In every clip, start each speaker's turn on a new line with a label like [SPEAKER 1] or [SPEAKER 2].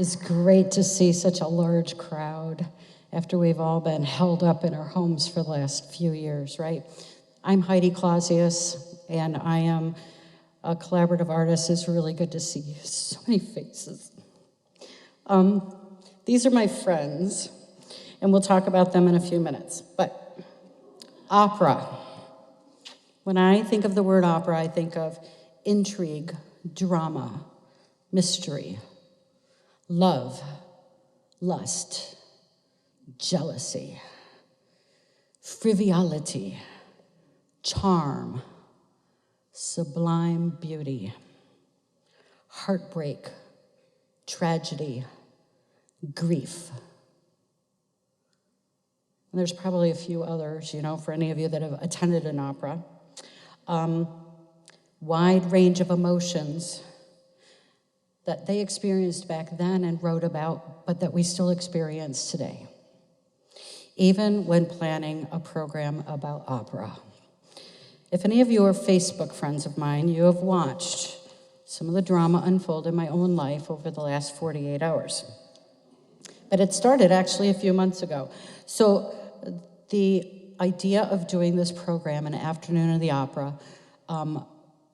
[SPEAKER 1] It's great to see such a large crowd after we've all been held up in our homes for the last few years, right? I'm Heidi Clausius, and I am a collaborative artist. It's really good to see so many faces. These are my friends, and we'll talk about them in a few minutes. But opera. When I think of the word opera, I think of intrigue, drama, mystery, love, lust, jealousy, frivolity, charm, sublime beauty, heartbreak, tragedy, grief. And there's probably a few others, for any of you that have attended an opera. Wide range of emotions that they experienced back then and wrote about, but that we still experience today, even when planning a program about opera. If any of you are Facebook friends of mine, you have watched some of the drama unfold in my own life over the last 48 hours. But it started actually a few months ago. So the idea of doing this program, an afternoon of the opera,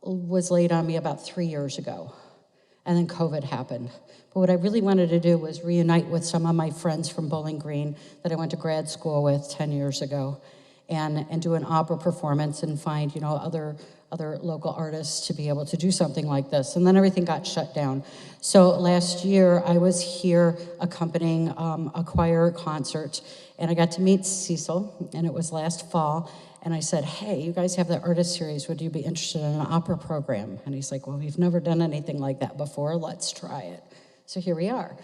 [SPEAKER 1] was laid on me about 3 years ago. And then COVID happened. But what I really wanted to do was reunite with some of my friends from Bowling Green that I went to grad school with 10 years ago and do an opera performance and find, other local artists to be able to do something like this. And then everything got shut down. So last year, I was here accompanying a choir concert, and I got to meet Cecil, and it was last fall. And I said, hey, you guys have the artist series. Would you be interested in an opera program? And he's like, well, we've never done anything like that before. Let's try it. So here we are.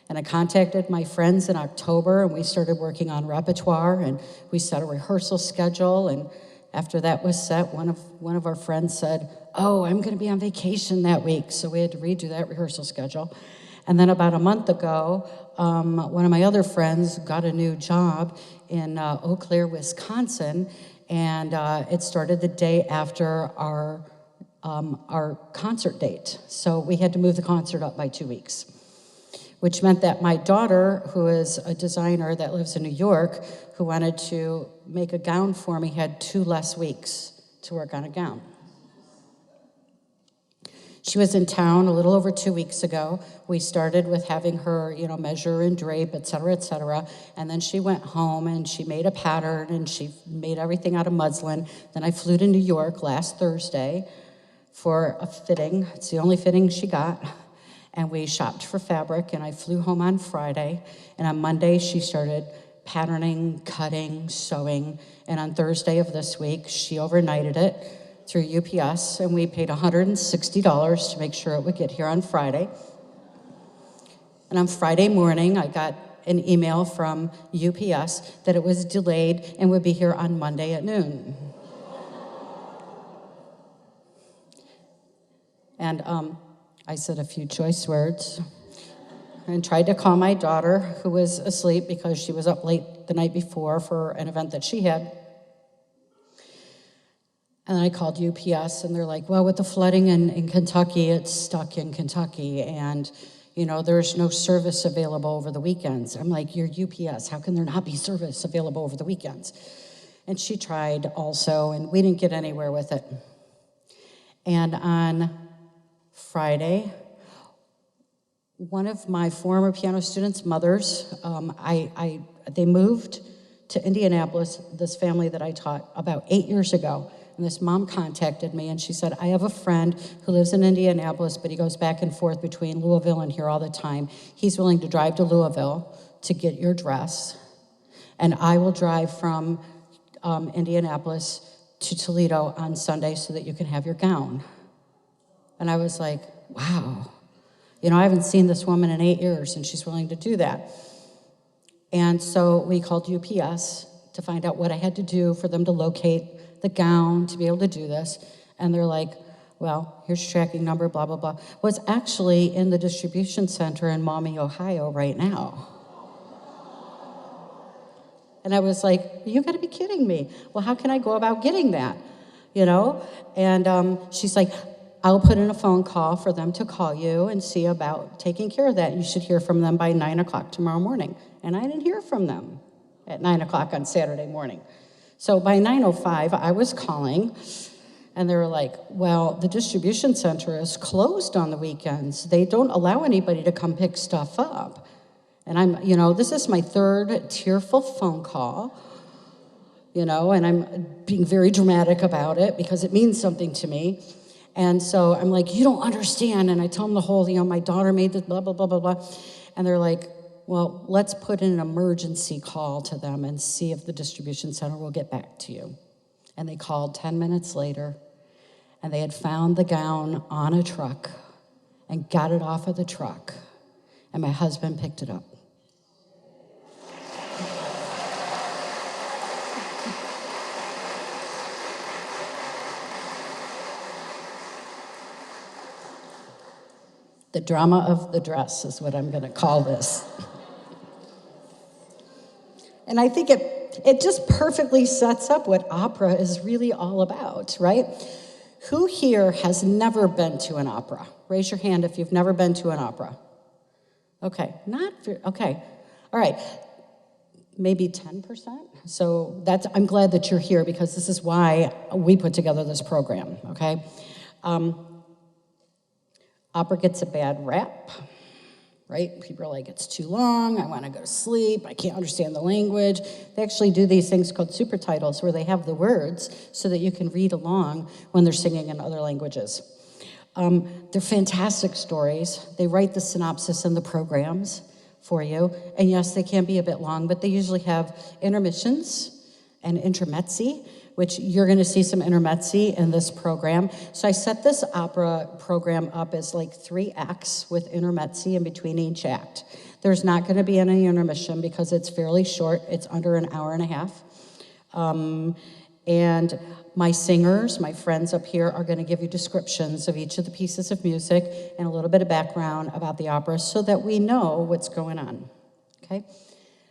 [SPEAKER 1] And I contacted my friends in October, and we started working on repertoire, and we set a rehearsal schedule. And after that was set, one of our friends said, oh, I'm going to be on vacation that week. So we had to redo that rehearsal schedule. And then about a month ago, one of my other friends got a new job in Eau Claire, Wisconsin, and it started the day after our concert date. So we had to move the concert up by 2 weeks, which meant that my daughter, who is a designer that lives in New York, who wanted to make a gown for me, had 2 less weeks to work on a gown. She was in town a little over 2 weeks ago. We started with having her, measure and drape, et cetera, and then she went home and she made a pattern and she made everything out of muslin. Then I flew to New York last Thursday for a fitting. It's the only fitting she got. And we shopped for fabric, and I flew home on Friday. And on Monday, she started patterning, cutting, sewing. And on Thursday of this week, she overnighted it through UPS, and we paid $160 to make sure it would get here on Friday. And on Friday morning, I got an email from UPS that it was delayed and would be here on Monday at noon. And I said a few choice words and tried to call my daughter, who was asleep because she was up late the night before for an event that she had. And I called UPS, and they're like, well, with the flooding in Kentucky, it's stuck in Kentucky, and, there's no service available over the weekends. I'm like, you're UPS. How can there not be service available over the weekends? And she tried also, and we didn't get anywhere with it. And on Friday, one of my former piano students' mothers, they moved to Indianapolis, this family that I taught, about 8 years ago. And this mom contacted me, and she said, I have a friend who lives in Indianapolis, but he goes back and forth between Louisville and here all the time. He's willing to drive to Louisville to get your dress, and I will drive from Indianapolis to Toledo on Sunday so that you can have your gown. And I was like, wow. I haven't seen this woman in 8 years, and she's willing to do that. And so we called UPS to find out what I had to do for them to locate the gown to be able to do this. And they're like, well, here's your tracking number, blah, blah, blah. Well, it's actually in the distribution center in Maumee, Ohio right now. And I was like, you gotta be kidding me. Well, how can I go about getting that? And she's like, I'll put in a phone call for them to call you and see about taking care of that. You should hear from them by 9 o'clock tomorrow morning. And I didn't hear from them at 9 o'clock on Saturday morning. So by 9:05, I was calling, and they were like, well, the distribution center is closed on the weekends. They don't allow anybody to come pick stuff up. And this is my third tearful phone call, and I'm being very dramatic about it because it means something to me. And so I'm like, you don't understand. And I tell them the whole, my daughter made this, blah, blah, blah, blah, blah. And they're like, well, let's put in an emergency call to them and see if the distribution center will get back to you. And they called 10 minutes later, and they had found the gown on a truck and got it off of the truck. And my husband picked it up. The drama of the dress is what I'm going to call this. And I think it just perfectly sets up what opera is really all about, right? Who here has never been to an opera? Raise your hand if you've never been to an opera. Okay, okay. All right, maybe 10%. So I'm glad that you're here because this is why we put together this program, okay? Opera gets a bad rap, right? People are like, it's too long, I want to go to sleep, I can't understand the language. They actually do these things called super titles where they have the words so that you can read along when they're singing in other languages. They're fantastic stories. They write the synopsis and the programs for you. And yes, they can be a bit long, but they usually have intermissions and intermezzi, which you're going to see some intermezzi in this program. So I set this opera program up as like 3 acts with intermezzi in between each act. There's not going to be any intermission because it's fairly short. It's under an hour and a half. And my singers, my friends up here, are going to give you descriptions of each of the pieces of music and a little bit of background about the opera so that we know what's going on, okay?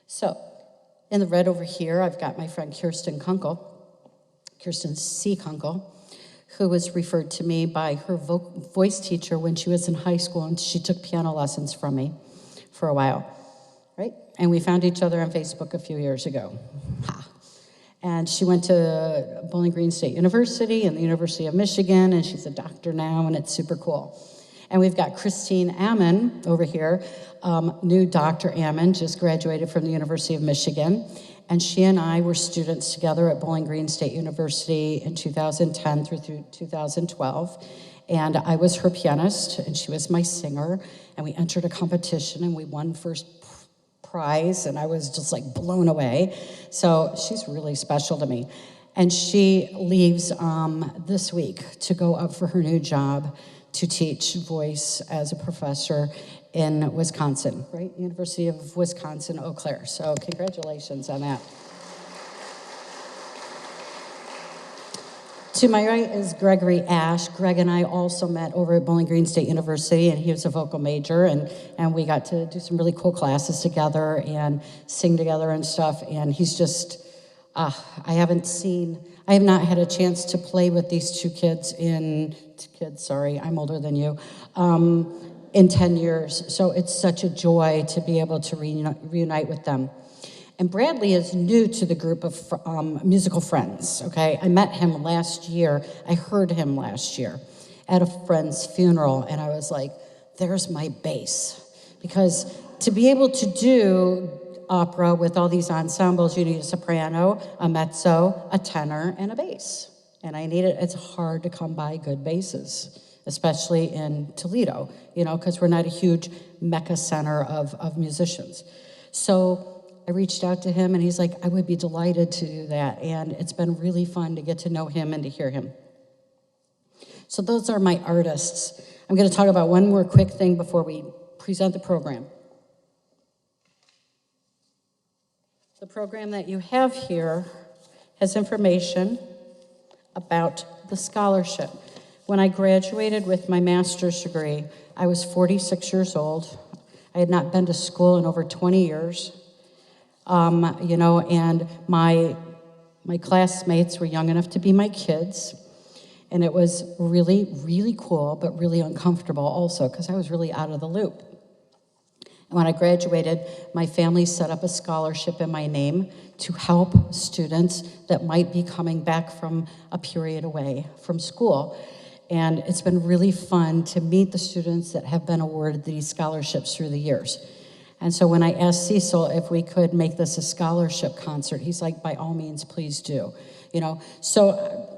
[SPEAKER 1] So in the red over here, I've got my friend Kirsten C. Kunkle, who was referred to me by her voice teacher when she was in high school, and she took piano lessons from me for a while, right? And we found each other on Facebook a few years ago. Ha. And she went to Bowling Green State University and the University of Michigan, and she's a doctor now, and it's super cool. And we've got Christine Amon over here, new Dr. Amon, just graduated from the University of Michigan. And she and I were students together at Bowling Green State University in 2010 through 2012. And I was her pianist, and she was my singer. And we entered a competition, and we won first prize, and I was just like blown away. So she's really special to me. And she leaves this week to go up for her new job to teach voice as a professor in Wisconsin, right? University of Wisconsin, Eau Claire. So congratulations on that. To my right is Gregory Ashe. Greg and I also met over at Bowling Green State University, and he was a vocal major, and we got to do some really cool classes together and sing together and stuff, and he's just, I have not had a chance to play with these two kids I'm older than you, in 10 years. So it's such a joy to be able to reunite with them. And Bradley is new to the group of musical friends, okay? I met him last year. I heard him last year at a friend's funeral, and I was like, there's my bass. Because to be able to do opera with all these ensembles, you need a soprano, a mezzo, a tenor, and a bass. And it's hard to come by good basses, especially in Toledo, because we're not a huge mecca center of musicians. So I reached out to him, and he's like, I would be delighted to do that. And it's been really fun to get to know him and to hear him. So those are my artists. I'm going to talk about one more quick thing before we present the program. The program that you have here has information about the scholarship. When I graduated with my master's degree, I was 46 years old. I had not been to school in over 20 years. And my classmates were young enough to be my kids. And it was really, really cool, but really uncomfortable also, because I was really out of the loop. And when I graduated, my family set up a scholarship in my name to help students that might be coming back from a period away from school. And it's been really fun to meet the students that have been awarded these scholarships through the years. And so when I asked Cecil if we could make this a scholarship concert, he's like, by all means, please do. So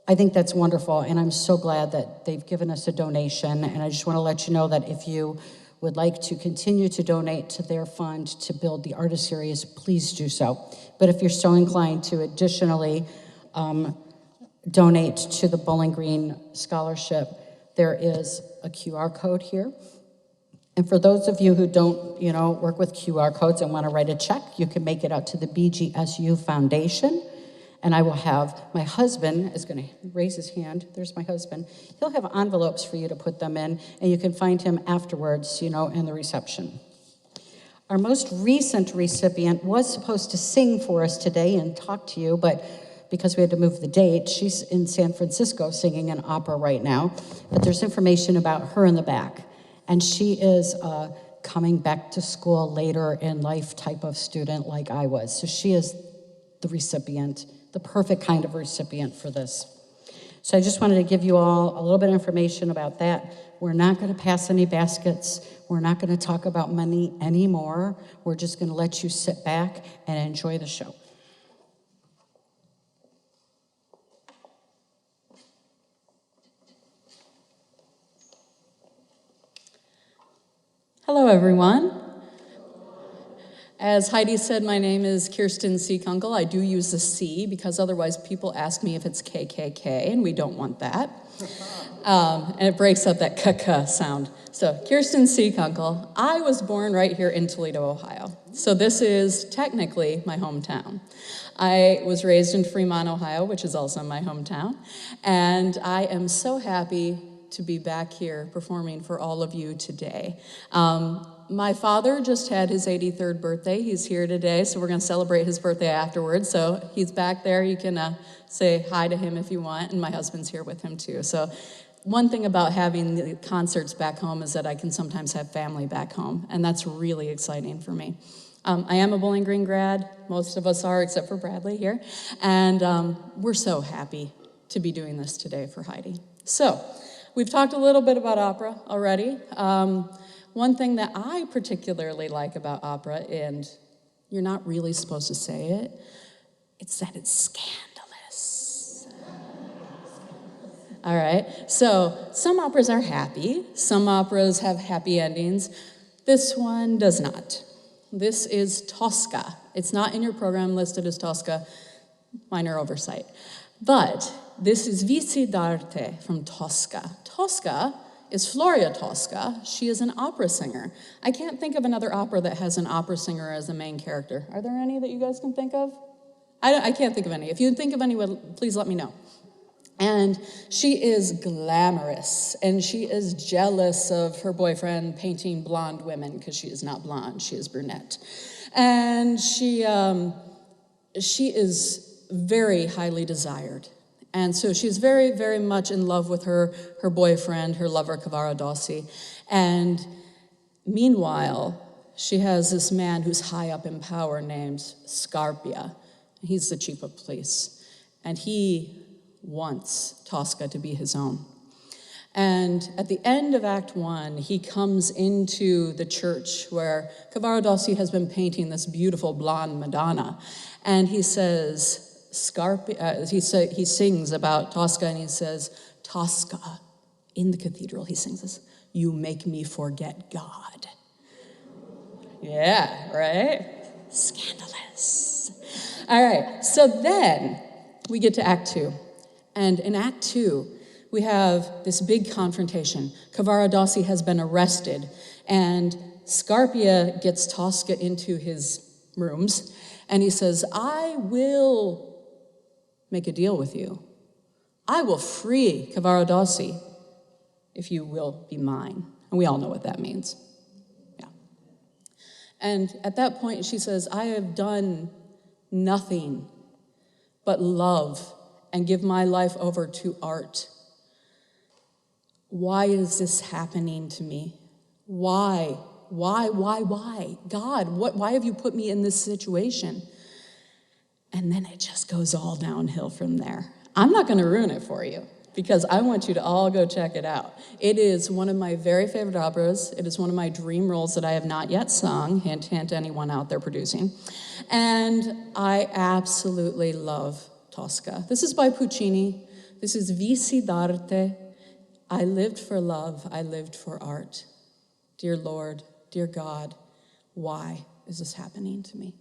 [SPEAKER 1] I think that's wonderful, and I'm so glad that they've given us a donation, and I just want to let you know that if you would like to continue to donate to their fund to build the artist series, please do so. But if you're so inclined to additionally donate to the Bowling Green Scholarship, there is a QR code here. And for those of you who don't, work with QR codes and want to write a check, you can make it out to the BGSU Foundation. And I will have, my husband is going to raise his hand. There's my husband. He'll have envelopes for you to put them in, and you can find him afterwards, in the reception. Our most recent recipient was supposed to sing for us today and talk to you, but because we had to move the date, she's in San Francisco singing an opera right now. But there's information about her in the back. And she is a coming back to school later in life type of student like I was. So she is the recipient, the perfect kind of recipient for this. So I just wanted to give you all a little bit of information about that. We're not going to pass any baskets. We're not going to talk about money anymore. We're just going to let you sit back and enjoy the show.
[SPEAKER 2] Hello, everyone. As Heidi said, my name is Kirsten C. Kunkle. I do use the C because otherwise people ask me if it's KKK, and we don't want that. And it breaks up that KK sound. So, Kirsten C. Kunkle. I was born right here in Toledo, Ohio. So this is technically my hometown. I was raised in Fremont, Ohio, which is also my hometown. And I am so happy to be back here performing for all of you today. My father just had his 83rd birthday. He's here today, so we're going to celebrate his birthday afterwards. So he's back there. You can say hi to him if you want, and my husband's here with him too. So one thing about having the concerts back home is that I can sometimes have family back home, and that's really exciting for me. I am a Bowling Green grad. Most of us are, except for Bradley here. And we're so happy to be doing this today for Heidi. So we've talked a little bit about opera already. One thing that I particularly like about opera, and you're not really supposed to say it, it's that it's scandalous. All right, so some operas are happy. Some operas have happy endings. This one does not. This is Tosca. It's not in your program listed as Tosca, minor oversight. But this is Vici d'arte from Tosca. Tosca is Floria Tosca. She is an opera singer. I can't think of another opera that has an opera singer as the main character. Are there any that you guys can think of? I can't think of any. If you think of any, please let me know. And she is glamorous, and she is jealous of her boyfriend painting blonde women, because she is not blonde, she is brunette. And she is very highly desired. And so she's very, very much in love with her boyfriend, her lover, Cavaradossi. And meanwhile, she has this man who's high up in power named Scarpia. He's the chief of police. And he wants Tosca to be his own. And at the end of Act 1, he comes into the church where Cavaradossi has been painting this beautiful blonde Madonna. And he says, he sings about Tosca, and he says, Tosca, in the cathedral, he sings this, you make me forget God. Yeah, right? Scandalous. All right, so then we get to Act 2. And in Act 2, we have this big confrontation. Cavaradossi has been arrested, and Scarpia gets Tosca into his rooms, and he says, I will make a deal with you. I will free Cavaradossi if you will be mine. And we all know what that means. Yeah. And at that point, she says, I have done nothing but love and give my life over to art. Why is this happening to me? Why? God, why have you put me in this situation? And then it just goes all downhill from there. I'm not going to ruin it for you, because I want you to all go check it out. It is one of my very favorite operas. It is one of my dream roles that I have not yet sung. Hint, hint, anyone out there producing. And I absolutely love Tosca. This is by Puccini. This is Visi d'arte. I lived for love. I lived for art. Dear Lord, dear God, why is this happening to me?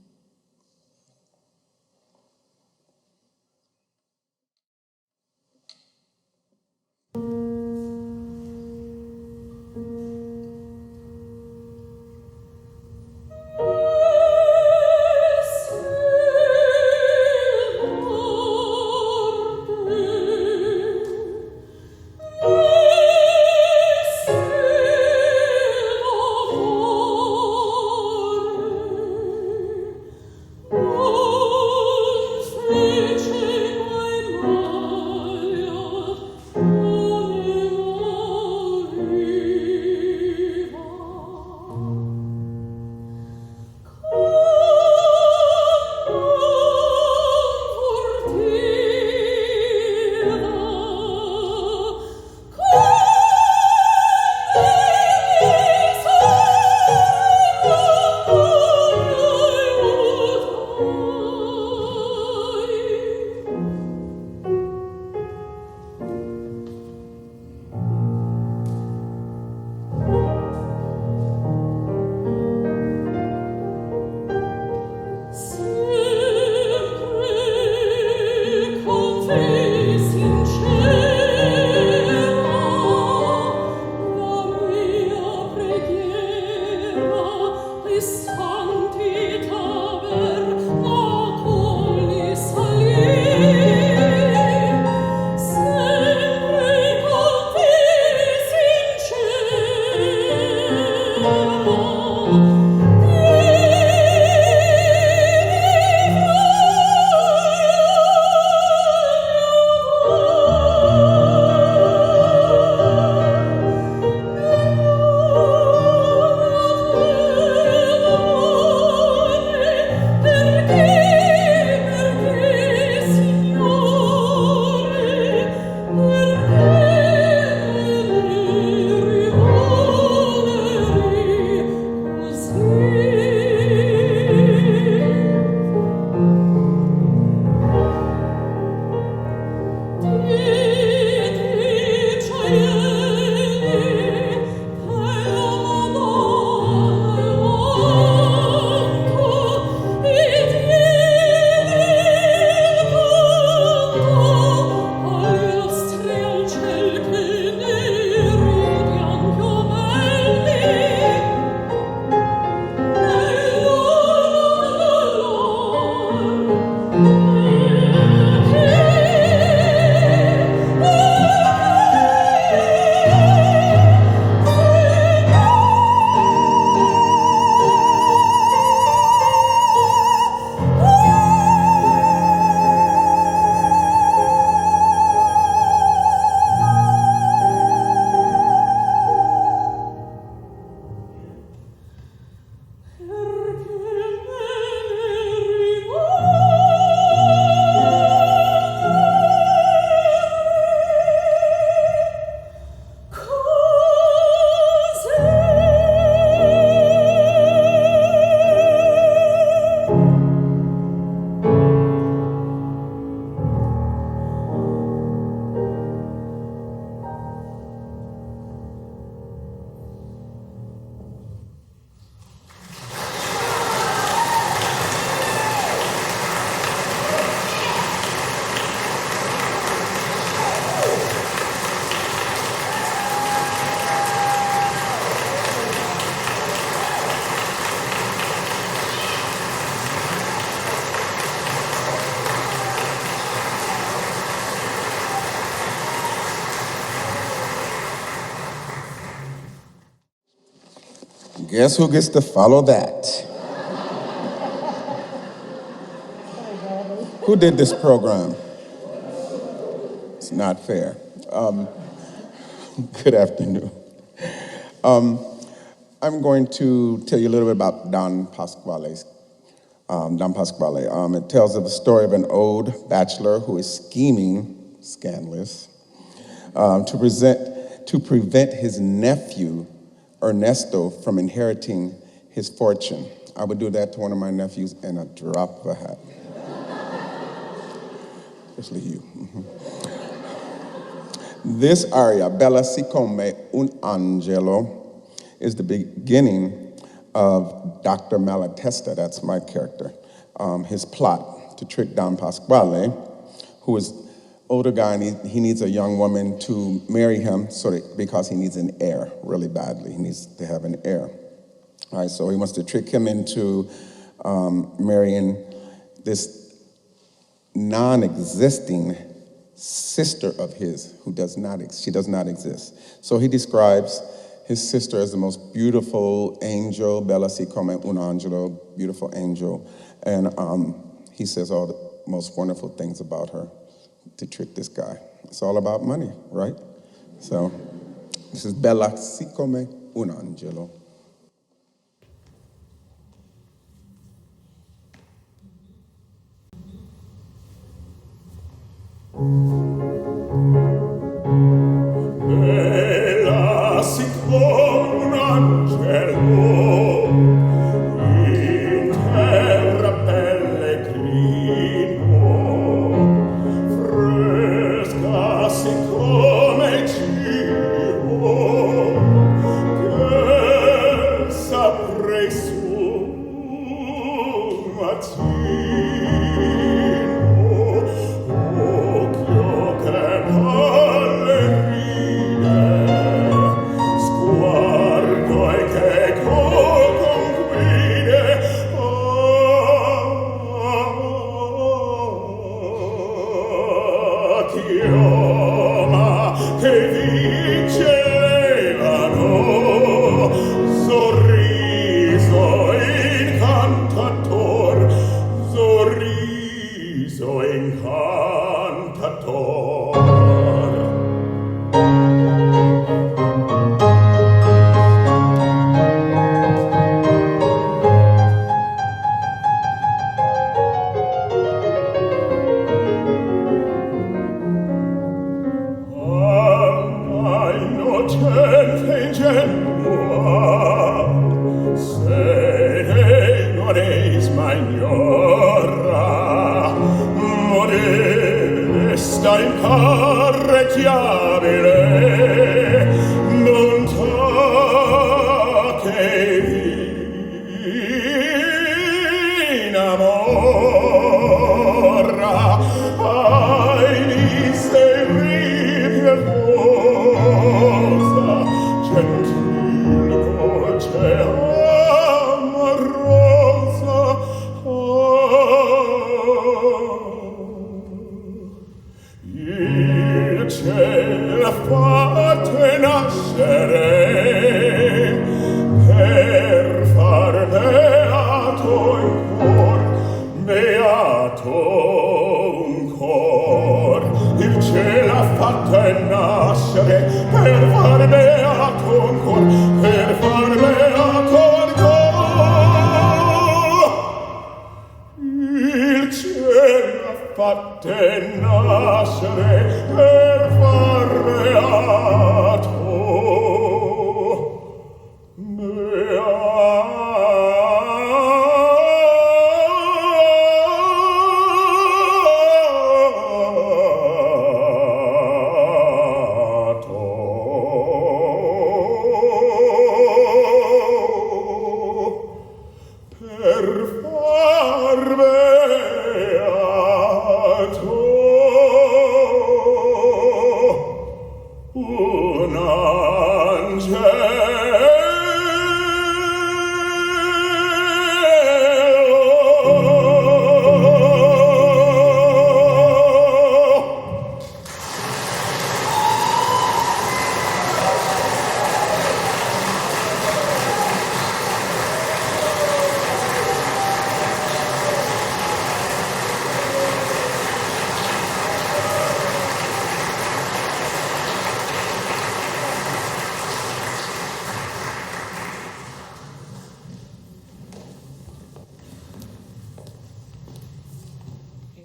[SPEAKER 3] Guess who gets to follow that? Who did this program? It's not fair. Good afternoon. I'm going to tell you a little bit about Don Pasquale. It tells of the story of an old bachelor who is scheming, scandalous, to prevent his nephew, Ernesto, from inheriting his fortune. I would do that to one of my nephews in a drop of a hat. Especially you. This aria, Bella siccome un angelo, is the beginning of Dr. Malatesta, that's my character, his plot to trick Don Pasquale, who is an older guy and he needs a young woman to marry him because he needs an heir really badly. He needs to have an heir. All right, so he wants to trick him into marrying this non-existing sister of his who does not exist. So he describes his sister as the most beautiful angel, Bella siccome un angelo, beautiful angel, and he says all the most wonderful things about her to trick this guy. It's all about money, right? So this is Bella siccome un angelo.
[SPEAKER 4] Bella siccome un angelo in terra pellegrino, fresca siccome cibo che saprei su mattino. Occhio che ballerine, sguardo e che conquine, chioma che vincevano, sorriso incantator, sorriso incantator. Alma innocente ingenua, se ne non es ignora, modesta imparecchiabile, bontà che innamora, ai misteri pietosa, gentil dolce amorosa, il cielo fatte nascere per far beato il cor, beato un cor. Il cielo ha fatte nascere per far beato un cor, per far beato un cor. Il cielo ha fatte nascere per far beato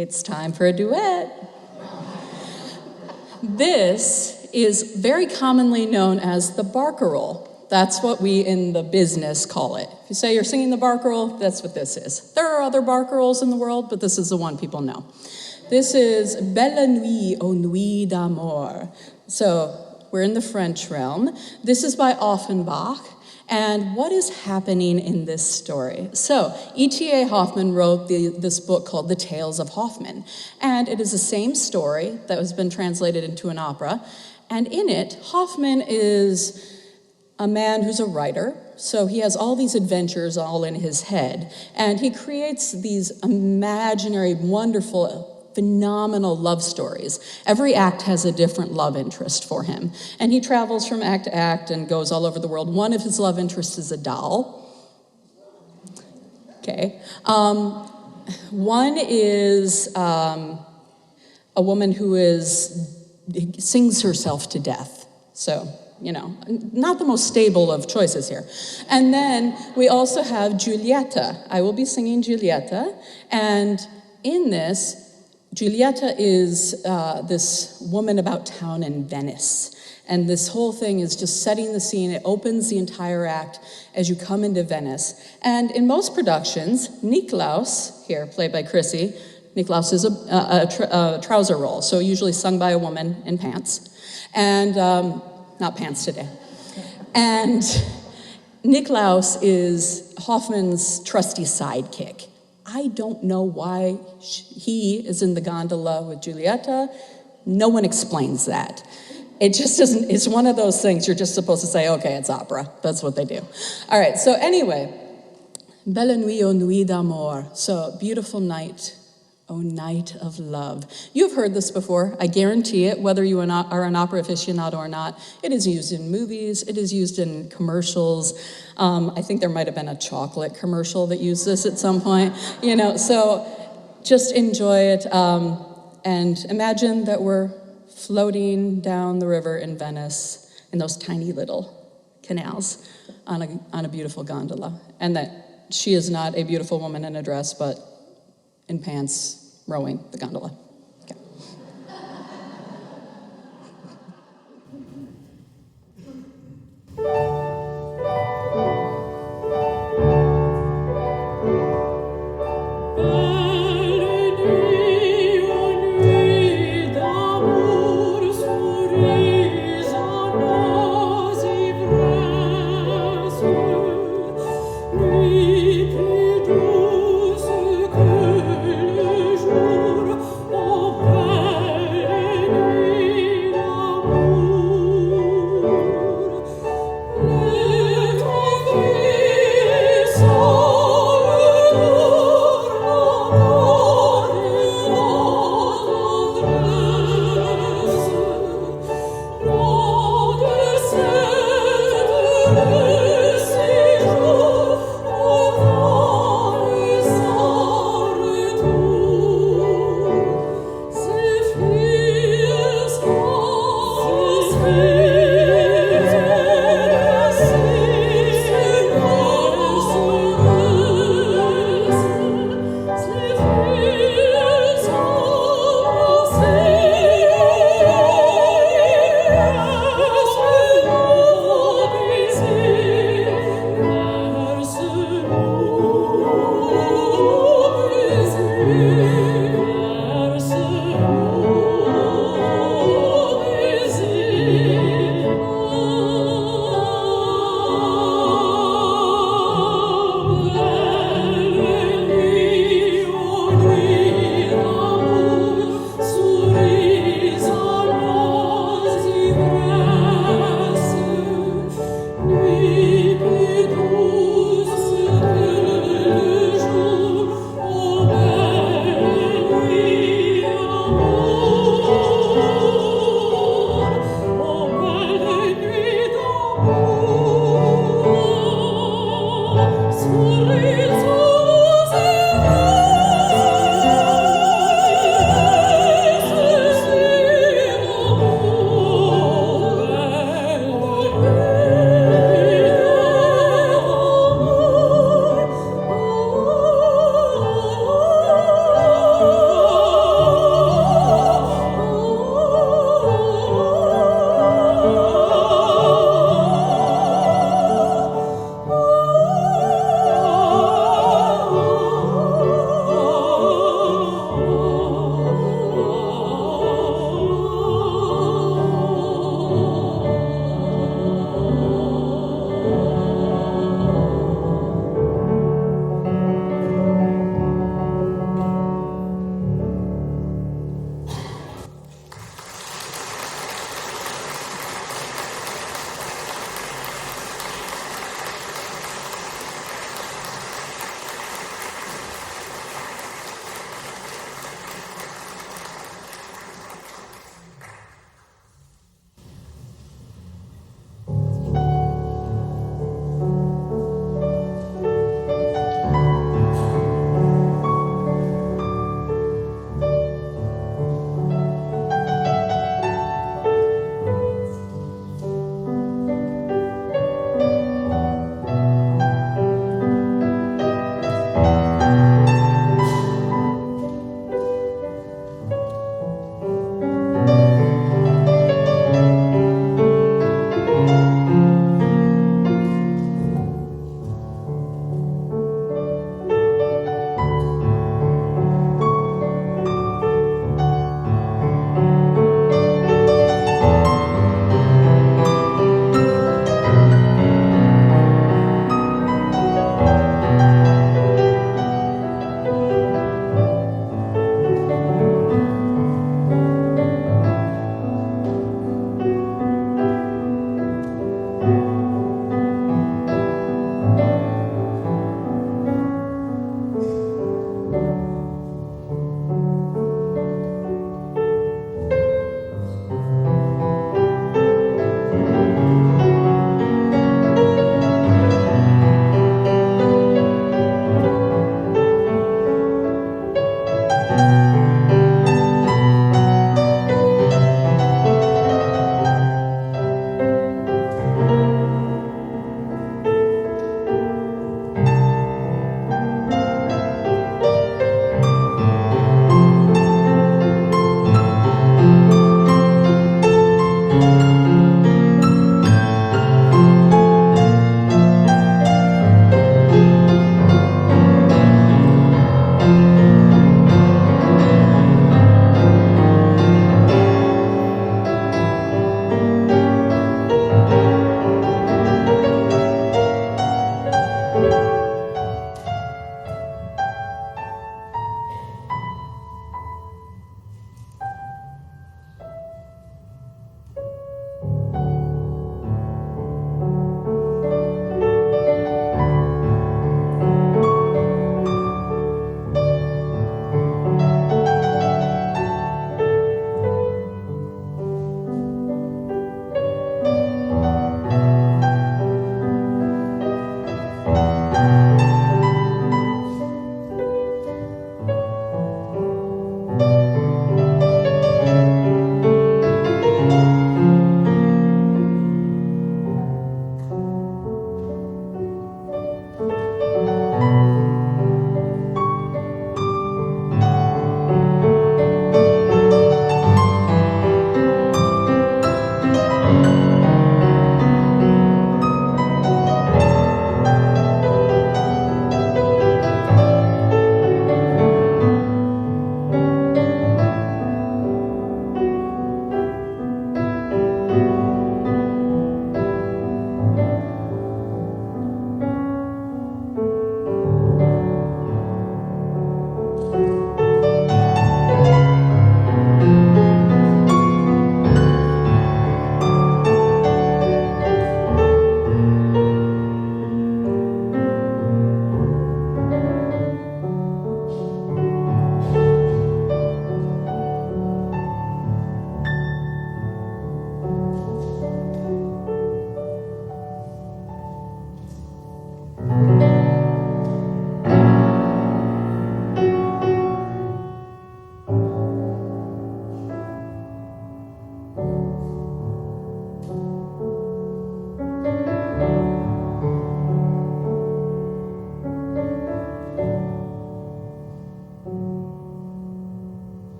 [SPEAKER 2] It's time for a duet. This is very commonly known as the barcarolle. That's what we in the business call it. If you say you're singing the barcarolle, that's what this is. There are other barcarolles in the world, but this is the one people know. This is Belle Nuit aux Nuits d'Amour. So we're in the French realm. This is by Offenbach. And what is happening in this story? So E.T.A. Hoffmann wrote this book called The Tales of Hoffmann. And it is the same story that has been translated into an opera. And in it, Hoffmann is a man who's a writer, so he has all these adventures all in his head, and he creates these imaginary, wonderful, phenomenal love stories. Every act has a different love interest for him, and he travels from act to act and goes all over the world. One of his love interests is a doll. Okay. One is a woman who sings herself to death, so not the most stable of choices here. And then we also have Giulietta. I will be singing Giulietta. And in this, Giulietta is this woman about town in Venice. And this whole thing is just setting the scene. It opens the entire act as you come into Venice. And in most productions, Niklaus, here played by Chrissy, Niklaus is a trouser roll, so usually sung by a woman in pants. And not pants today. And Niklaus is Hoffmann's trusty sidekick. I don't know why he is in the gondola with Giulietta. No one explains that. It just doesn't, it's one of those things you're just supposed to say, okay, it's opera. That's what they do. All right, so anyway, Belle Nuit aux Nuits d'Amour. So, beautiful night. Oh, night of love. You've heard this before. I guarantee it, whether you are an opera aficionado or not. It is used in movies. It is used in commercials. I think there might have been a chocolate commercial that used this at some point. So just enjoy it. And imagine that we're floating down the river in Venice in those tiny little canals on a beautiful gondola. And that she is not a beautiful woman in a dress, but in pants, rowing the gondola. Okay.
[SPEAKER 5] Oh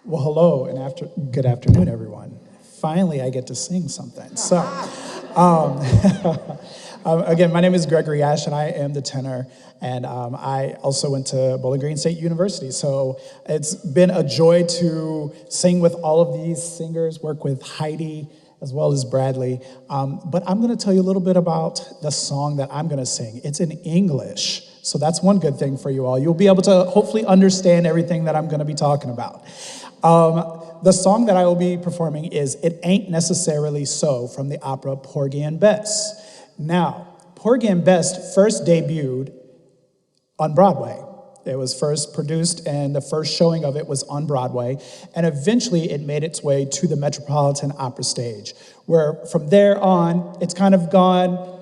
[SPEAKER 5] Well, hello and good afternoon, everyone. Finally, I get to sing something. So, again, my name is Gregory Ashe, and I am the tenor. And I also went to Bowling Green State University. So it's been a joy to sing with all of these singers, work with Heidi as well as Bradley. But I'm going to tell you a little bit about the song that I'm going to sing. It's in English. So that's one good thing for you all. You'll be able to hopefully understand everything that I'm going to be talking about. The song that I will be performing is It Ain't Necessarily So from the opera Porgy and Bess. Now, Porgy and Bess first debuted on Broadway. It was first produced and the first showing of it was on Broadway, and eventually it made its way to the Metropolitan Opera stage, where from there on, it's kind of gone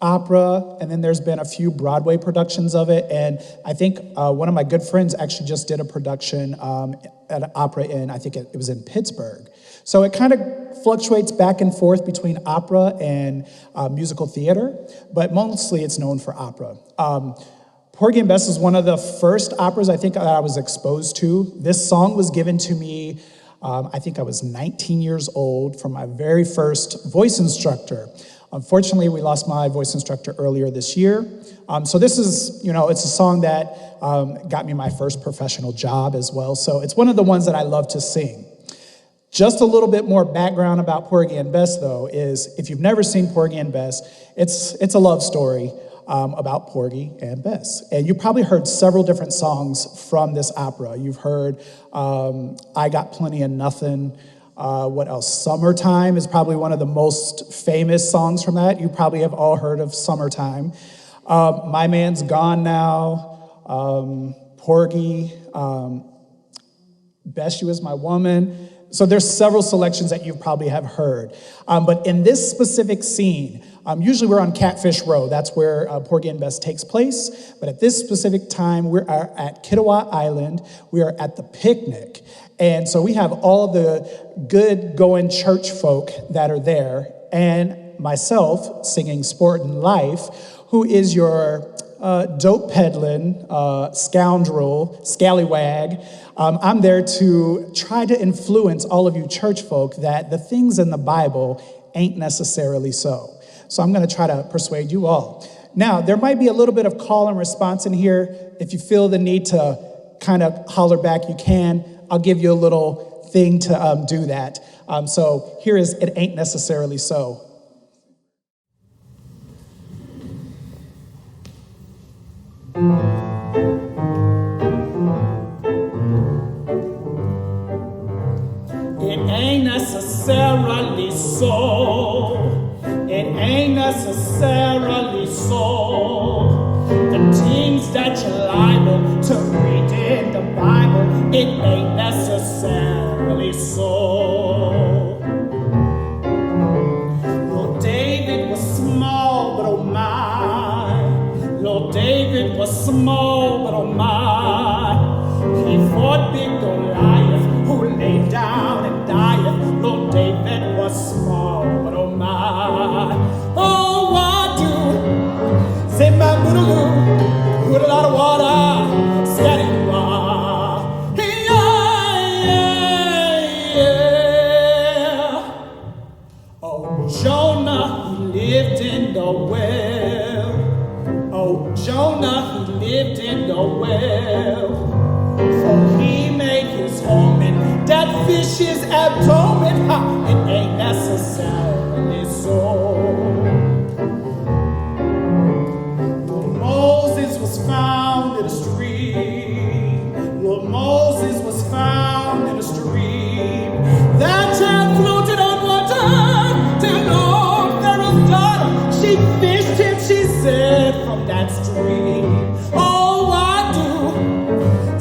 [SPEAKER 5] opera, and then there's been a few Broadway productions of it, and I think one of my good friends actually just did a production at an opera I think it was in Pittsburgh. So it kind of fluctuates back and forth between opera and musical theater, but mostly it's known for opera. Porgy and Bess is one of the first operas I think that I was exposed to. This song was given to me, I think I was 19 years old, from my very first voice instructor. Unfortunately, we lost my voice instructor earlier this year. So this is, it's a song that got me my first professional job as well. So it's one of the ones that I love to sing. Just a little bit more background about Porgy and Bess, though, is if you've never seen Porgy and Bess, it's a love story about Porgy and Bess. And you probably heard several different songs from this opera. You've heard I Got Plenty of Nothing. What else? Summertime is probably one of the most famous songs from that. You probably have all heard of Summertime. My Man's Gone Now, Porgy, Bess You Is My Woman. So there's several selections that you probably have heard. But in this specific scene, usually we're on Catfish Row. That's where Porgy and Bess takes place. But at this specific time, we are at Kittiwah Island. We are at the picnic. And so we have all the good going church folk that are there, and myself singing Sport and Life, who is your dope peddling scoundrel, scallywag. I'm there to try to influence all of you church folk that the things in the Bible ain't necessarily so. So I'm going to try to persuade you all. Now, there might be a little bit of call and response in here. If you feel the need to kind of holler back, you can. I'll give you a little thing to do that. So here is It Ain't Necessarily So.
[SPEAKER 6] It ain't necessarily so. It ain't necessarily so. The things that you're liable to read in the Bible, it ain't necessarily so. Lord David was small, but oh my. Lord David was small, but oh my. He fought big Goliath, who lay down and died. Lord David was small, but oh my. Oh, what do? Say my boogaloo, put a lot of water, steady rock. Yeah. Oh, Jonah, he lived in the well. Oh, Jonah, he lived in the well. So he made his home in that fish's abdomen. Ha, it ain't necessarily so. Lord Moses was found in a stream. Lord Moses was found in a stream. That child floated on water till Lord Pharaoh's daughter, she fished him, she said, from that stream. Oh, I do.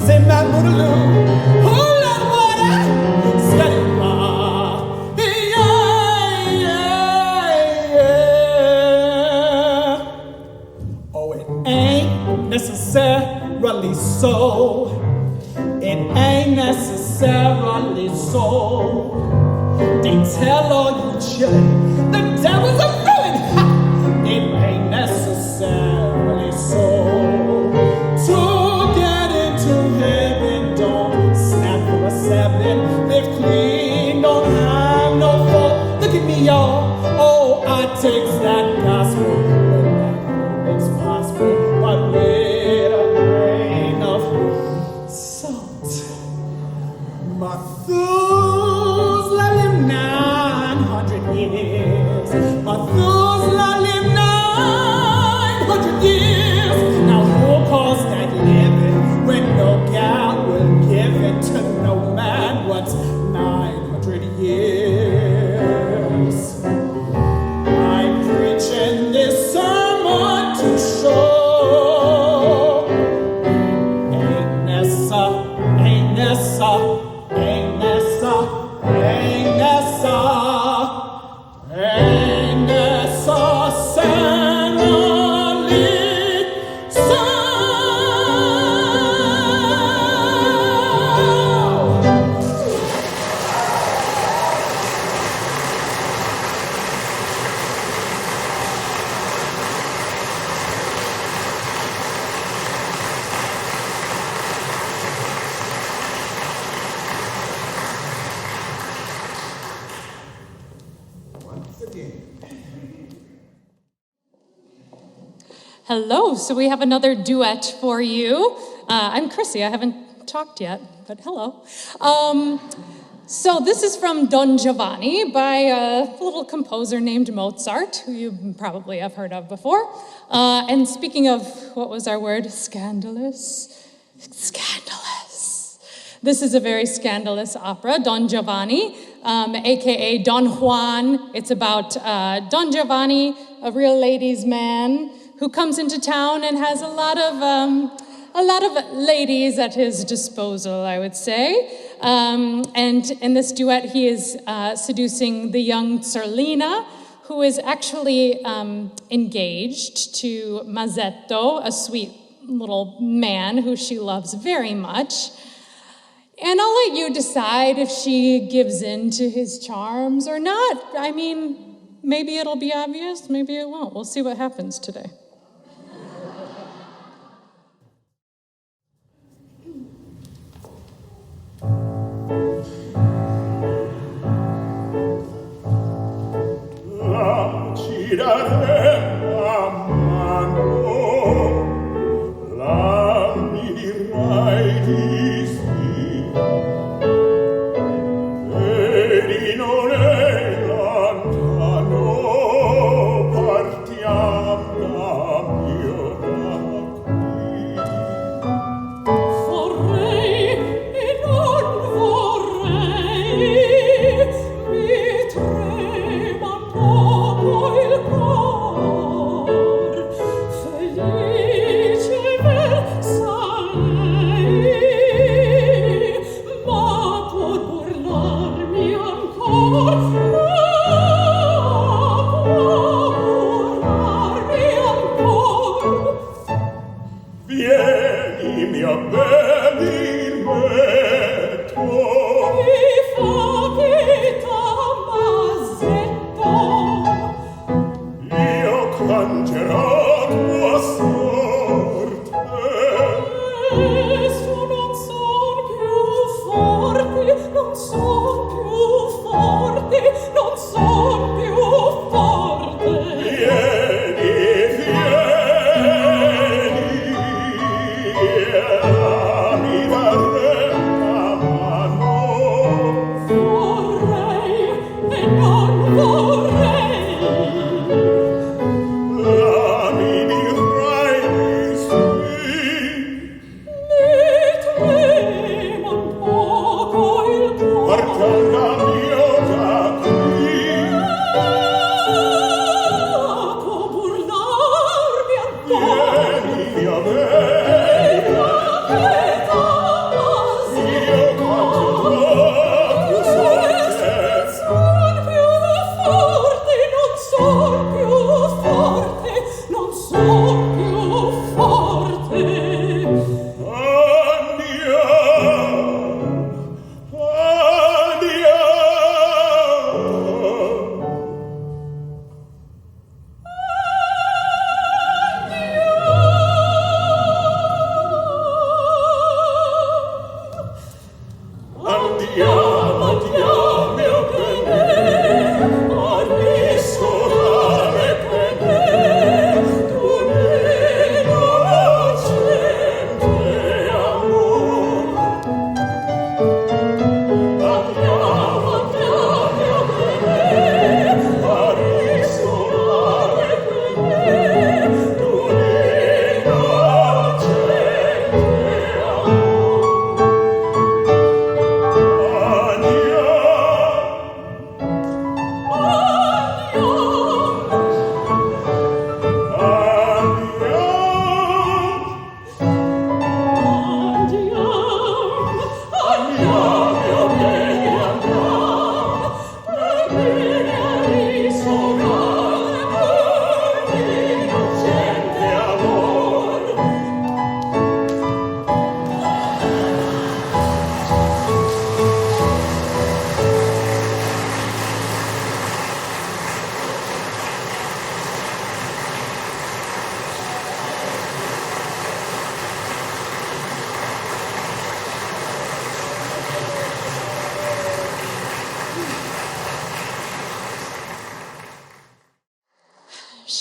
[SPEAKER 6] Say my boogaloo, hold on water, steady rock. Yeah. Oh, it ain't necessarily so. It ain't necessarily so. They tell all you children, the devil's a ruin. Ha! It ain't necessarily so. To get into heaven, don't snap for a 7. Methuselah lived 900 years. Methuselah lived 900 years. Now who calls that living when no gal will give it to no man? What's 900 years? I'm preaching this sermon to show. Ain't Nessa, ain't Nessa, ain't Nessa, ain't Nessa, ain't Nessa, Sarah Lisa.
[SPEAKER 7] Hello, so we have another duet for you. I'm Chrissy, I haven't talked yet, but hello. So this is from Don Giovanni by a little composer named Mozart, who you probably have heard of before. And speaking of, what was our word? Scandalous? Scandalous. This is a very scandalous opera, Don Giovanni, aka Don Juan. It's about Don Giovanni, a real ladies' man, who comes into town and has a lot of ladies at his disposal, I would say. And in this duet, he is seducing the young Zerlina, who is actually engaged to Mazzetto, a sweet little man who she loves very much. And I'll let you decide if she gives in to his charms or not. I mean, maybe it'll be obvious, maybe it won't. We'll see what happens today.
[SPEAKER 6] Trema poco il cuore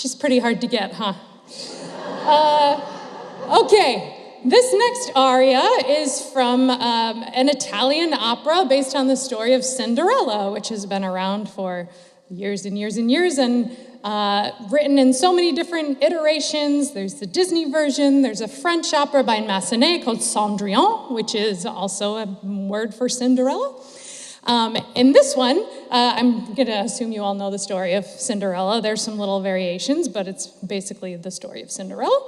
[SPEAKER 7] She's pretty hard to get, huh? Okay, this next aria is from an Italian opera based on the story of Cinderella, which has been around for years and years and years, and written in so many different iterations. There's the Disney version, there's a French opera by Massenet called Cendrillon, which is also a word for Cinderella. In this one, I'm going to assume you all know the story of Cinderella. There's some little variations, but it's basically the story of Cinderella.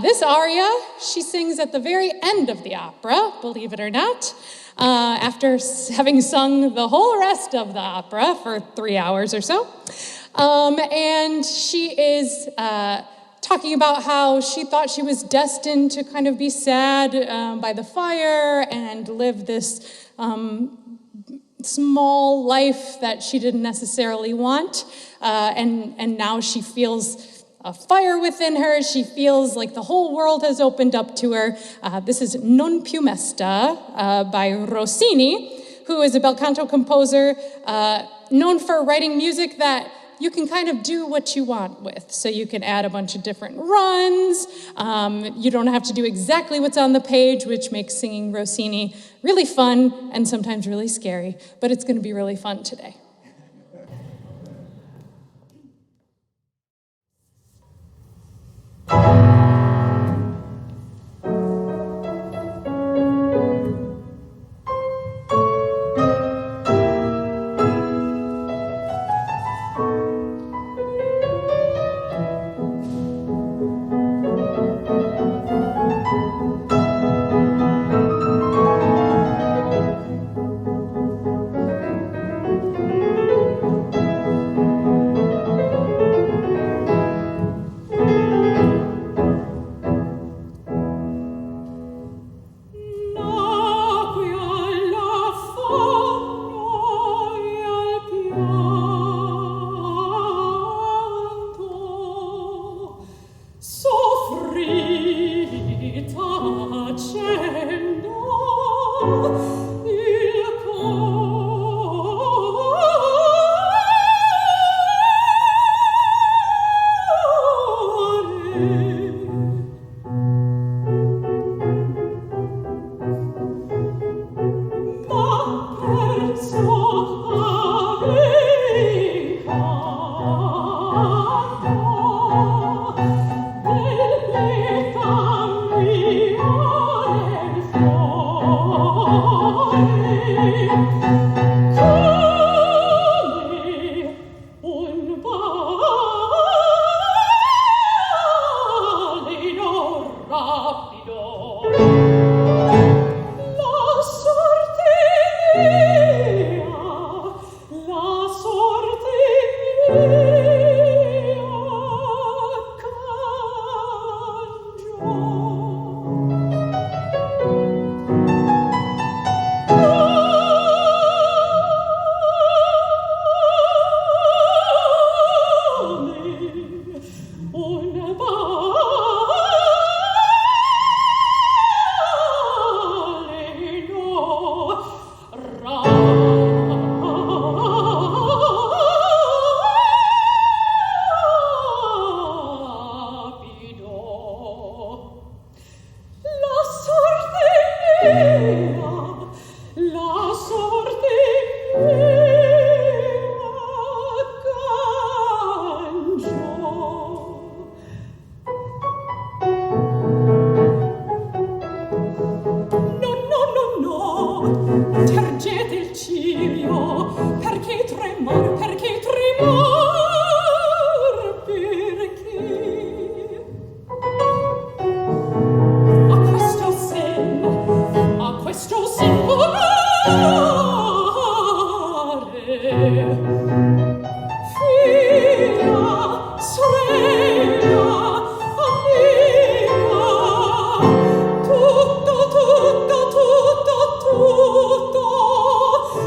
[SPEAKER 7] This aria, she sings at the very end of the opera, believe it or not, after having sung the whole rest of the opera for 3 hours or so. And she is talking about how she thought she was destined to kind of be sad by the fire and live this small life that she didn't necessarily want. And now she feels a fire within her. She feels like the whole world has opened up to her. This is Non più mesta by Rossini, who is a bel canto composer known for writing music that you can kind of do what you want with. So you can add a bunch of different runs. You don't have to do exactly what's on the page, which makes singing Rossini really fun and sometimes really scary, but it's going to be really fun today.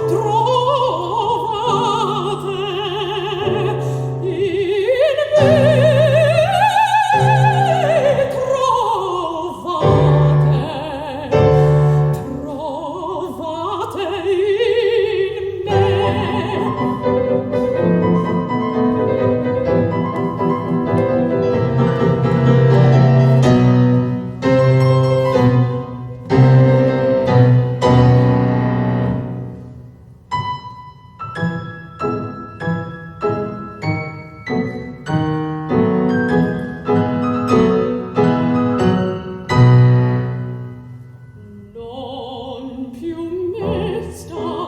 [SPEAKER 6] Tutto Oh,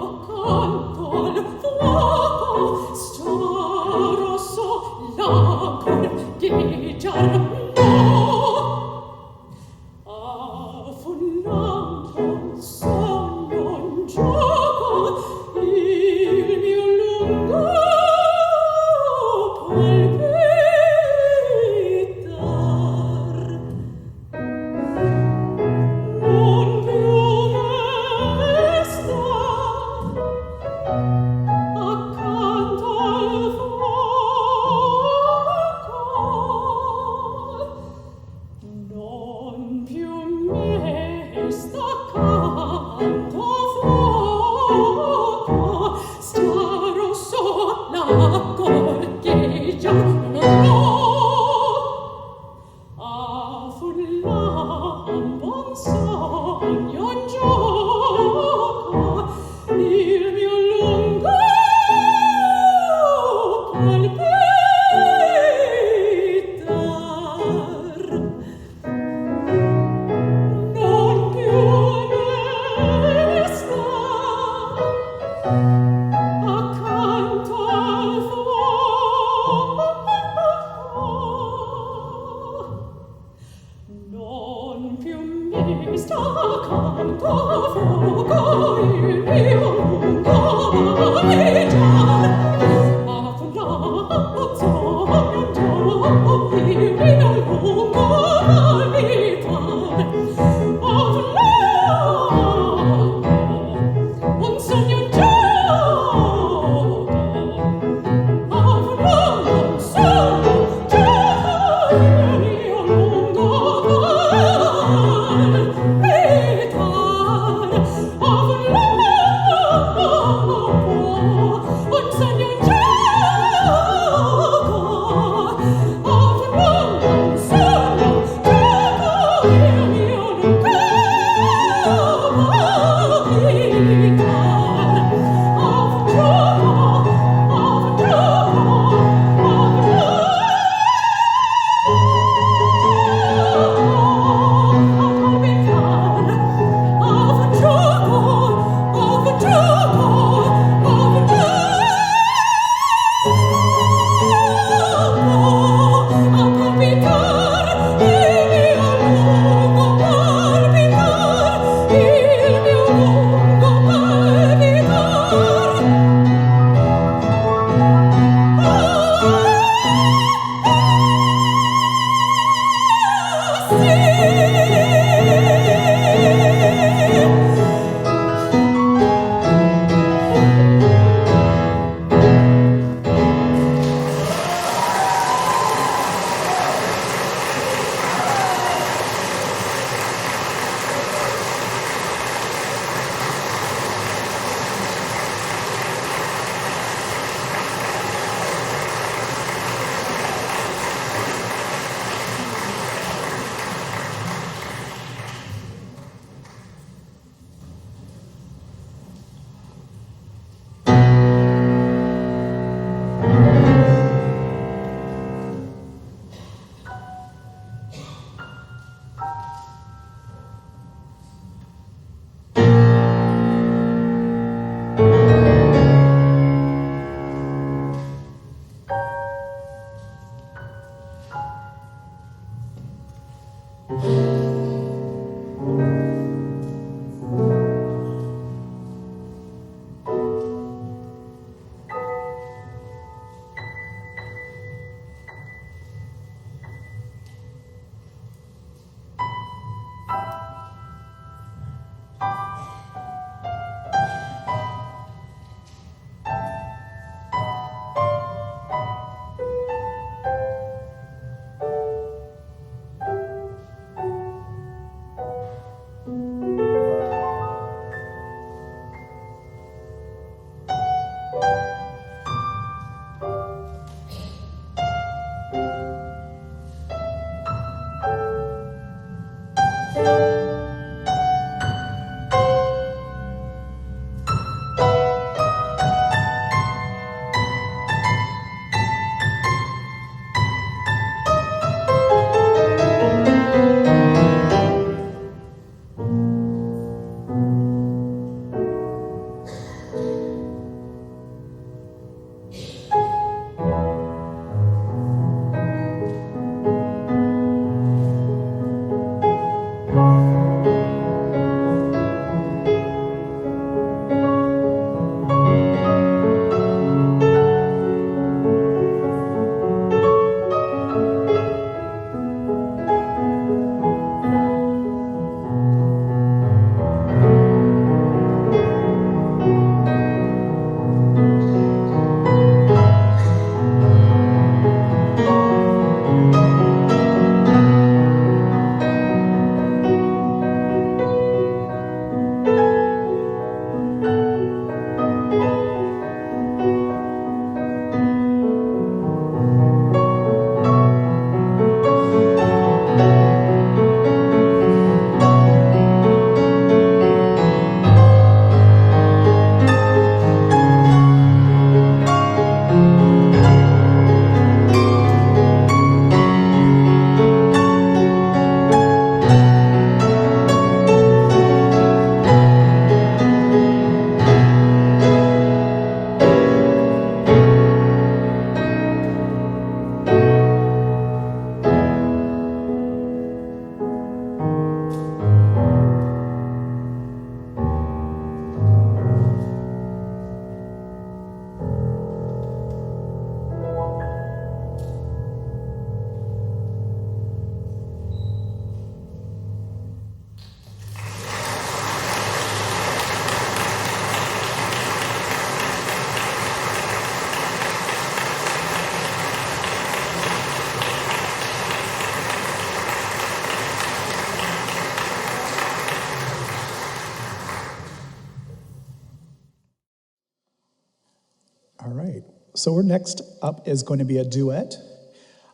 [SPEAKER 5] All right. So we're next up is going to be a duet.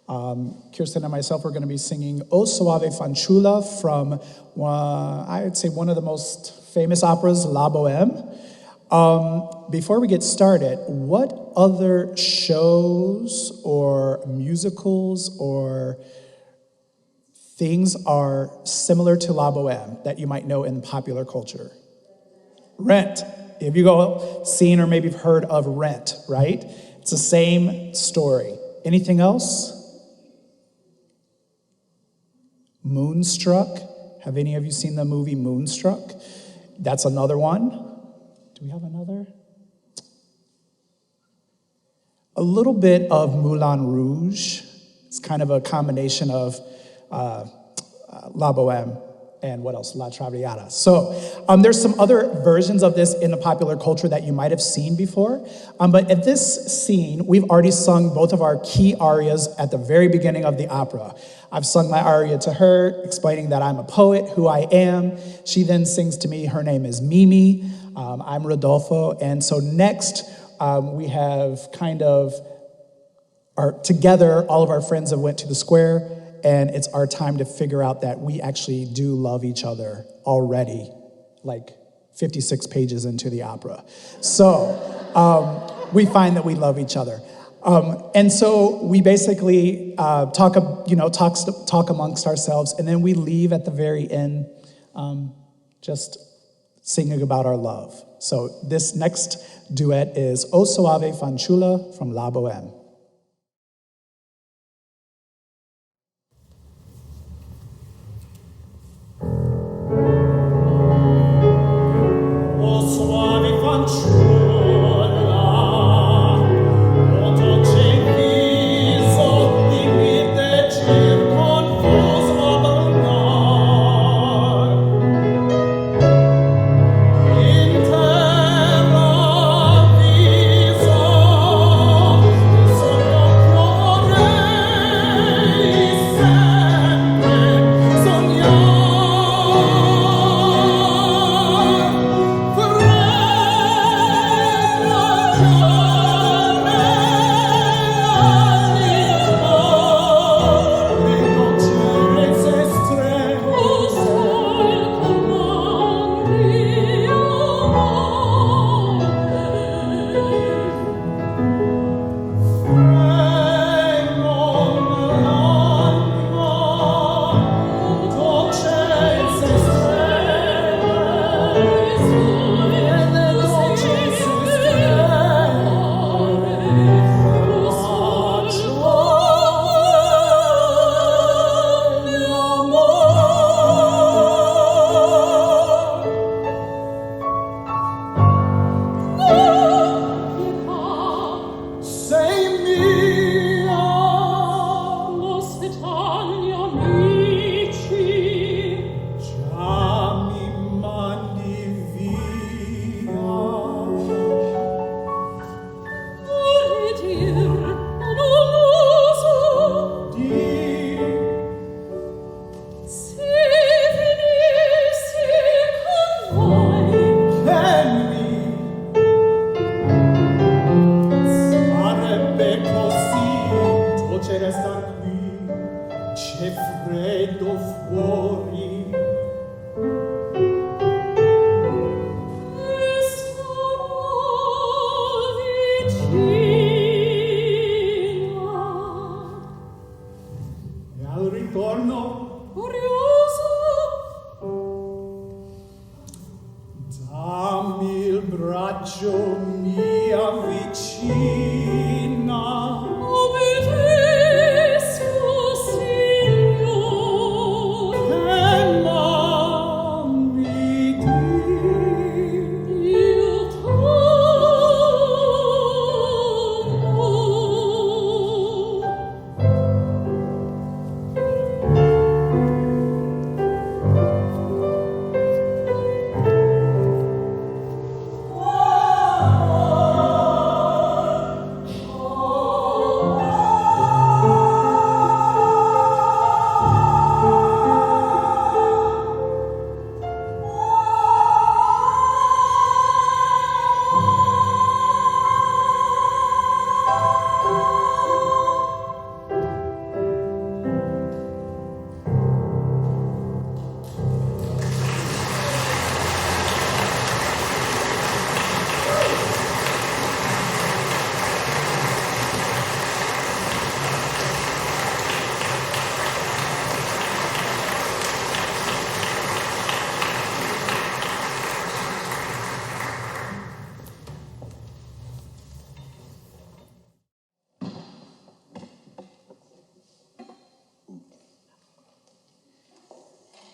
[SPEAKER 5] Kirsten and myself are going to be singing O Soave Fanciulla from, I would say, one of the most famous operas, La Bohème. Before we get started, what other shows or musicals or things are similar to La Bohème that you might know in popular culture? Rent. If you go seen or maybe heard of Rent, right? It's the same story. Anything else? Moonstruck. Have any of you seen the movie Moonstruck? That's another one. Do we have another? A little bit of Moulin Rouge. It's kind of a combination of La Bohème and what else? La Traviata. So there's some other versions of this in the popular culture that you might have seen before. But at this scene, we've already sung both of our key arias at the very beginning of the opera. I've sung my aria to her, explaining that I'm a poet, who I am. She then sings to me, her name is Mimi. I'm Rodolfo. And so next, we have kind of, together, all of our friends have went to the square, and it's our time to figure out that we actually do love each other already, like 56 pages into the opera. So we find that we love each other. And so we basically talk amongst ourselves, and then we leave at the very end just singing about our love. So this next duet is O Soave Fanciulla from La Bohème.
[SPEAKER 6] O soave fanciulla, noto c'è in viso di mite circonfuso adornar. In terra viso il sogno vorrei sempre sognare.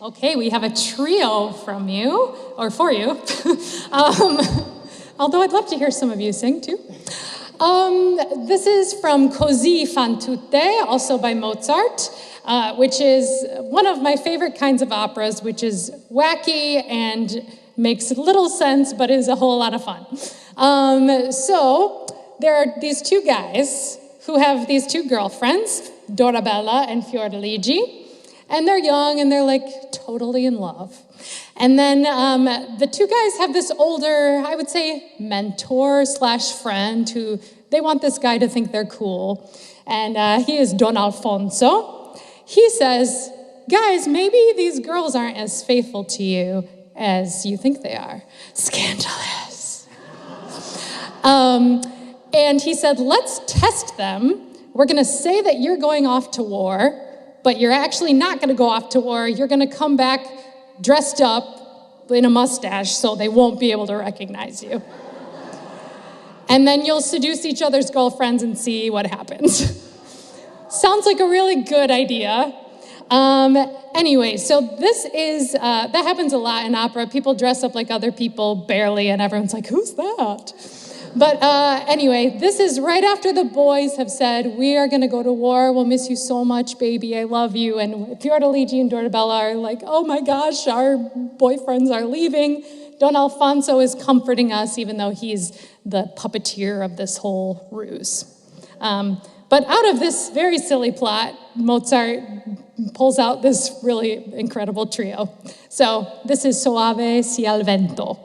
[SPEAKER 7] Okay, we have a trio from you, or for you. Although I'd love to hear some of you sing too. This is from Così fan tutte, also by Mozart, which is one of my favorite kinds of operas, which is wacky and makes little sense, but is a whole lot of fun. So there are these two guys who have these two girlfriends, Dorabella and Fiordiligi, and they're young and they're like totally in love. And then the two guys have this older, I would say, mentor / friend who they want this guy to think they're cool. And he is Don Alfonso. He says, guys, maybe these girls aren't as faithful to you as you think they are. Scandalous. And he said, let's test them. We're going to say that you're going off to war, but you're actually not going to go off to war. You're going to come back dressed up in a mustache so they won't be able to recognize you. And then you'll seduce each other's girlfriends and see what happens. Sounds like a really good idea. Anyway, so this is, that happens a lot in opera. People dress up like other people barely, and everyone's like, who's that? But anyway, this is right after the boys have said, we are going to go to war. We'll miss you so much, baby. I love you. And Fiordiligi and Dorabella are like, oh my gosh, our boyfriends are leaving. Don Alfonso is comforting us, even though he's the puppeteer of this whole ruse. But out of this very silly plot, Mozart pulls out this really incredible trio. So this is Soave sia il vento.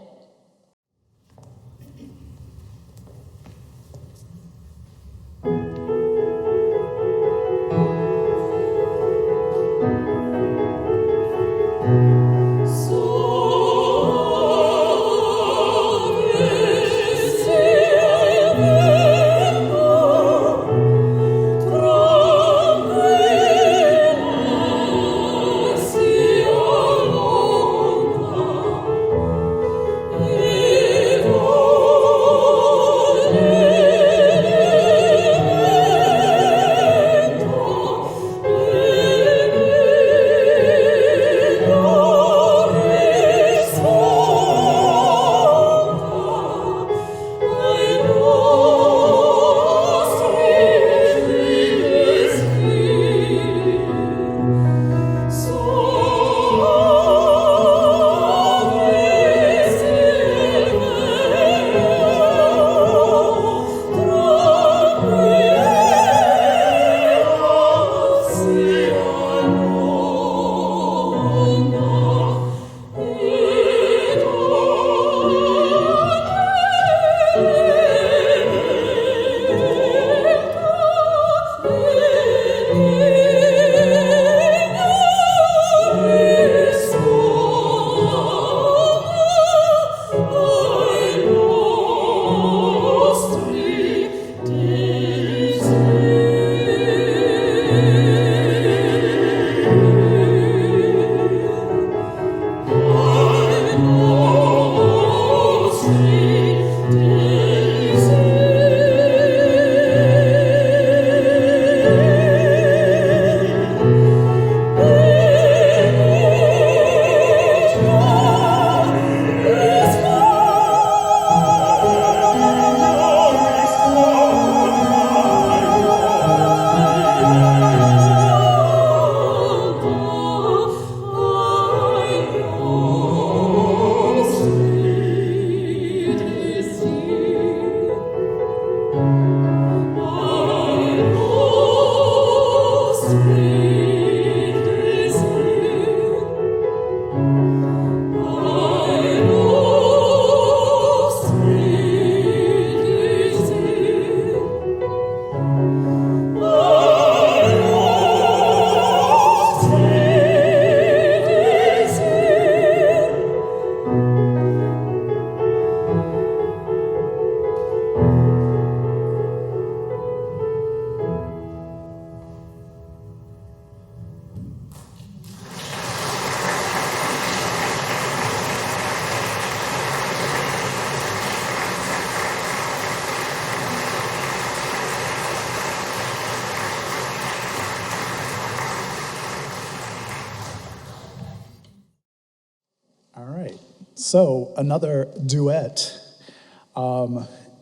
[SPEAKER 5] So another duet.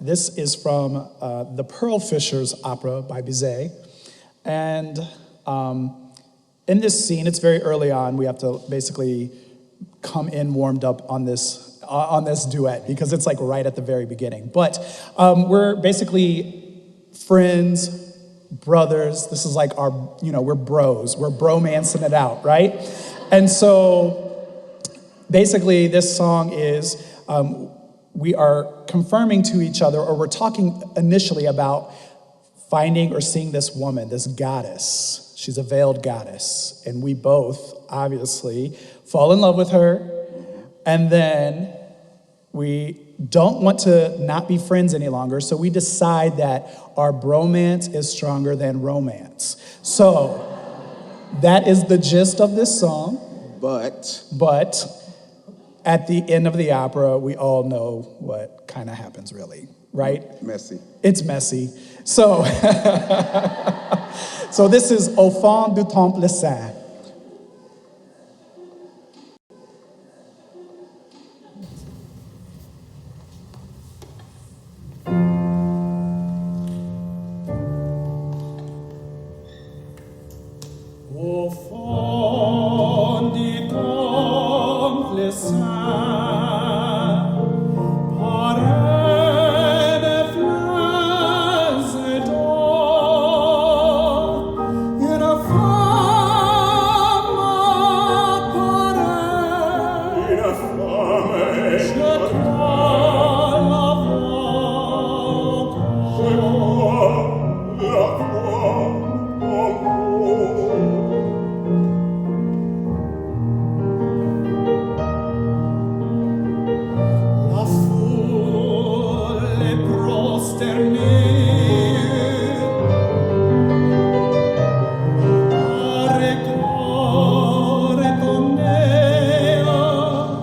[SPEAKER 5] This is from the Pearl Fishers opera by Bizet. And in this scene, it's very early on. We have to basically come in warmed up on this duet because it's like right at the very beginning. But we're basically friends, brothers. This is like our, we're bros. We're bromancing it out, right? And so basically this song is, we are confirming to each other, or we're talking initially about finding or seeing this woman, this goddess. She's a veiled goddess. And we both, obviously, fall in love with her. And then we don't want to not be friends any longer. So we decide that our bromance is stronger than romance. So that is the gist of this song. But at the end of the opera, we all know what kind of happens, really, right?
[SPEAKER 3] Messy.
[SPEAKER 5] It's messy. So, so this is Au fond du temple saint.
[SPEAKER 6] Au fond du temple saint, parrain de fleurs d'or, une femme apparaît.
[SPEAKER 4] Une femme,
[SPEAKER 6] Je crois la voir La foule est prosternée, arrêtons ton néant,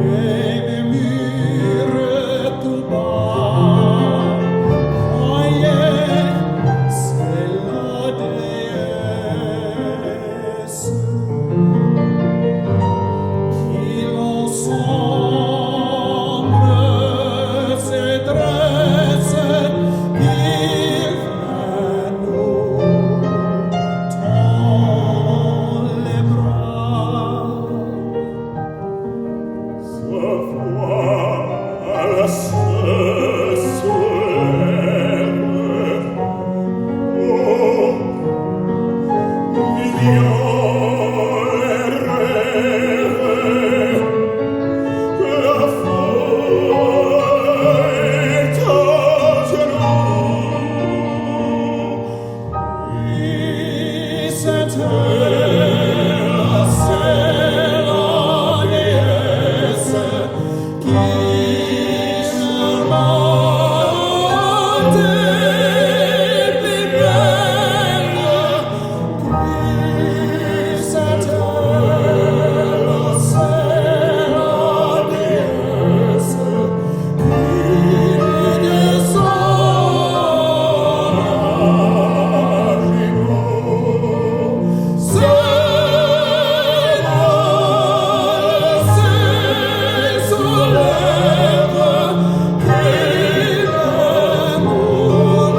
[SPEAKER 6] et les murs tout bas, voyez, c'est la déesse. Qui l'ensemble se dresse, il vient nous tend les bras.
[SPEAKER 4] Sa voix se soulève. Oh, millions rêves, la foule est à genoux.
[SPEAKER 6] Oui, c'est elle, c'est la déesse qui charmante et plus belle. Oui, c'est elle, c'est la déesse qui descend à genoux. C'est là, c'est soulève, qui vient nous les à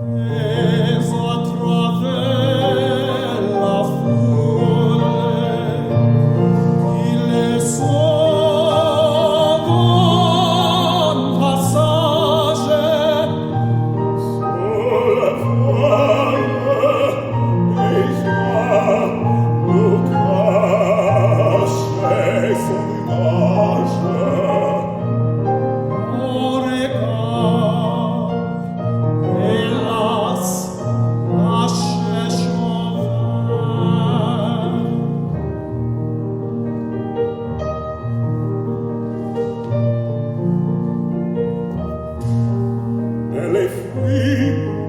[SPEAKER 6] Mais à travers la foule, il est son bon passage.
[SPEAKER 4] Sur la voile, déjà nous cachait son visage.
[SPEAKER 6] Mon regard, hélas,
[SPEAKER 4] me.